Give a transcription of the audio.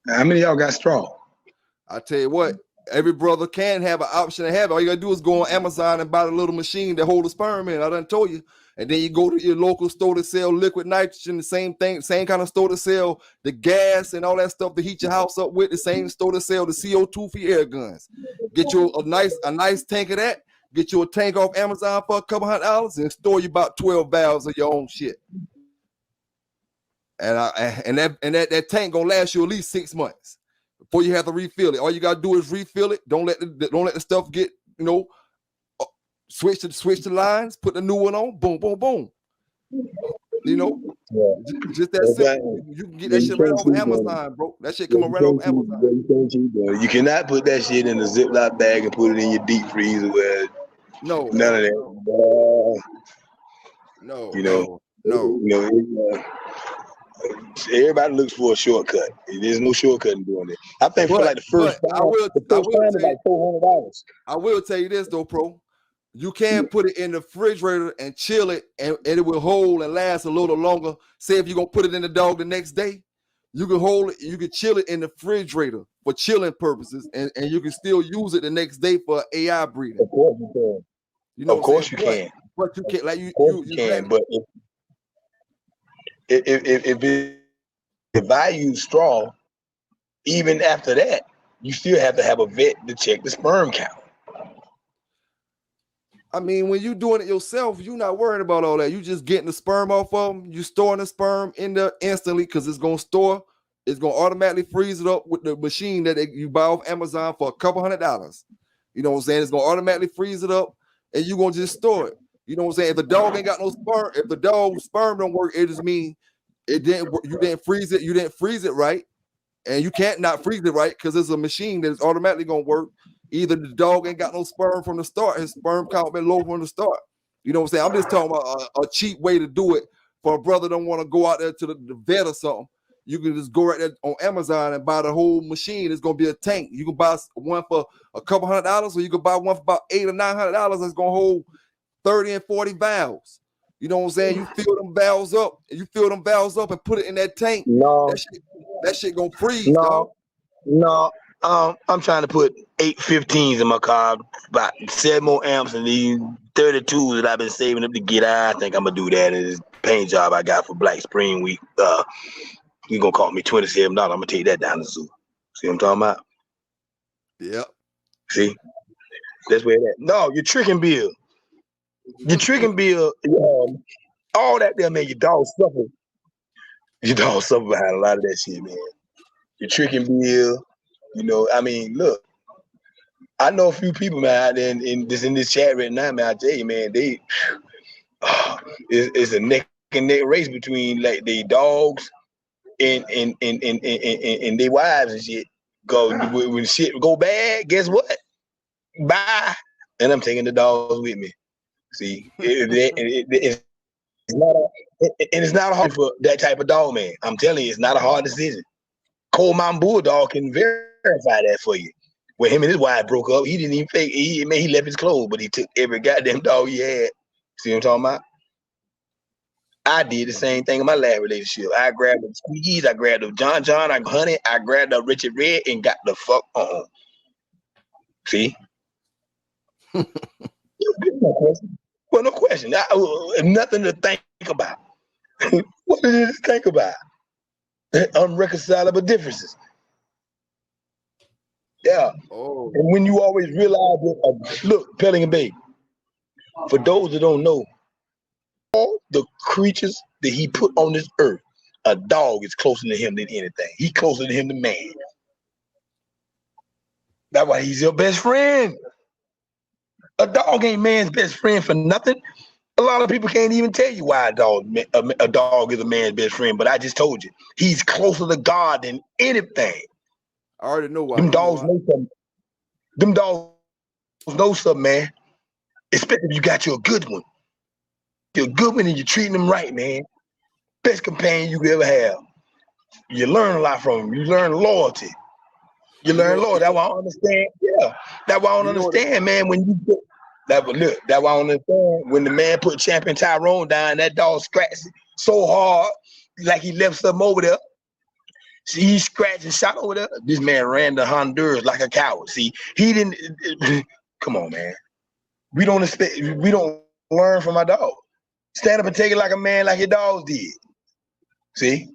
How many of y'all got straw? I tell you what, every brother can have an option to have it. All you gotta do is go on Amazon and buy the little machine that hold the sperm in. I done told you. And then you go to your local store to sell liquid nitrogen, the same thing, same kind of store to sell the gas and all that stuff to heat your house up with, the same store to sell the CO2 for your air guns. Get you a nice tank of that. Get you a tank off Amazon for a couple $100 and store you about 12 valves of your own shit. And that tank gonna last you at least 6 months before you have to refill it. All you gotta do is refill it. Don't let the stuff get, switch the lines, put the new one on, boom, boom, boom. Just that simple. You can get that shit right off Amazon, bro. That shit coming right off Amazon. You cannot put that shit in a Ziploc bag and put it in your deep freezer where none of that. No. Everybody looks for a shortcut. There's no shortcut in doing it. I think for like the first time, like $400. I will tell you this though, bro. You can put it in the refrigerator and chill it, and it will hold and last a little longer. Say if you're gonna put it in the dog the next day, you can hold it, you can chill it in the refrigerator for chilling purposes, and you can still use it the next day for AI breeding. Of course you can. Of course you can. But you can't, like you can. But if I use straw, even after that, you still have to have a vet to check the sperm count. I mean, when you're doing it yourself, you're not worried about all that. You just getting the sperm off of them. You storing the sperm in there instantly because it's going to automatically freeze it up with the machine that you buy off Amazon for a couple $100. You know what I'm saying? It's going to automatically freeze it up and you're going to just store it. You know what I'm saying? If the dog ain't got no sperm, if the dog's sperm don't work, it just means you didn't freeze it right. And you can't not freeze it right because it's a machine that is automatically going to work. Either the dog ain't got no sperm from the start, his sperm count been low from the start. You know what I'm saying? I'm just talking about a cheap way to do it for a brother don't want to go out there to the vet or something. You can just go right there on Amazon and buy the whole machine. It's going to be a tank. You can buy one for a couple $100, or you can buy one for about $800 or $900 that's going to hold 30 and 40 valves. You know what I'm saying? You fill them valves up and put it in that tank. No. That shit going to freeze, dog. No. I'm trying to put 8 15s in my car, about 7 more amps, and these 32s that I've been saving up to get out. I think I'm gonna do that in this paint job I got for Black Spring Week. You're gonna cost me $27. I'm gonna take that down the zoo. See what I'm talking about? Yep. See? That's where that. No, you're tricking Bill. You're tricking Bill. All that there, man, your dog suffer. Your dog suffer behind a lot of that shit, man. You're tricking Bill. I mean, look, I know a few people, man, out there in this chat right now, man. I tell you, man, it's a neck and neck race between like the dogs and their wives and shit. When shit go bad, guess what? Bye. And I'm taking the dogs with me. See, it's not hard for that type of dog, man. I'm telling you, it's not a hard decision. Coal Mountain Bulldog can verify that for you. When him and his wife broke up, he didn't even fake. He left his clothes, but he took every goddamn dog he had. See what I'm talking about? I did the same thing in my last relationship. I grabbed the Squeeze, I grabbed the John, I Honey, I grabbed the Richard Red and got the fuck on. See? Well, no question. Nothing to think about. What is it to think about? Unreconcilable differences. Yeah. Oh. And when you always realize that, look, Pelican Bay, for those that don't know, all the creatures that he put on this earth, a dog is closer to him than anything. He's closer to him than man. That's why he's your best friend. A dog ain't man's best friend for nothing. A lot of people can't even tell you why a dog is a man's best friend, but I just told you. He's closer to God than anything. I already know why. Them dogs know something. Them dogs know something, man. Especially if you got you a good one. You're a good one and you're treating them right, man. Best companion you could ever have. You learn a lot from them. You learn loyalty. You learn loyalty. That's why I don't understand. Yeah. That's why I don't understand, man, when you get that's why I don't understand when the man put Champion Tyrone down, that dog scratched so hard, like he left something over there. See, he scratched and shot over there. This man ran to Honduras like a coward. See, he didn't. Come on, man. We don't learn from our dog. Stand up and take it like a man, like your dogs did. See,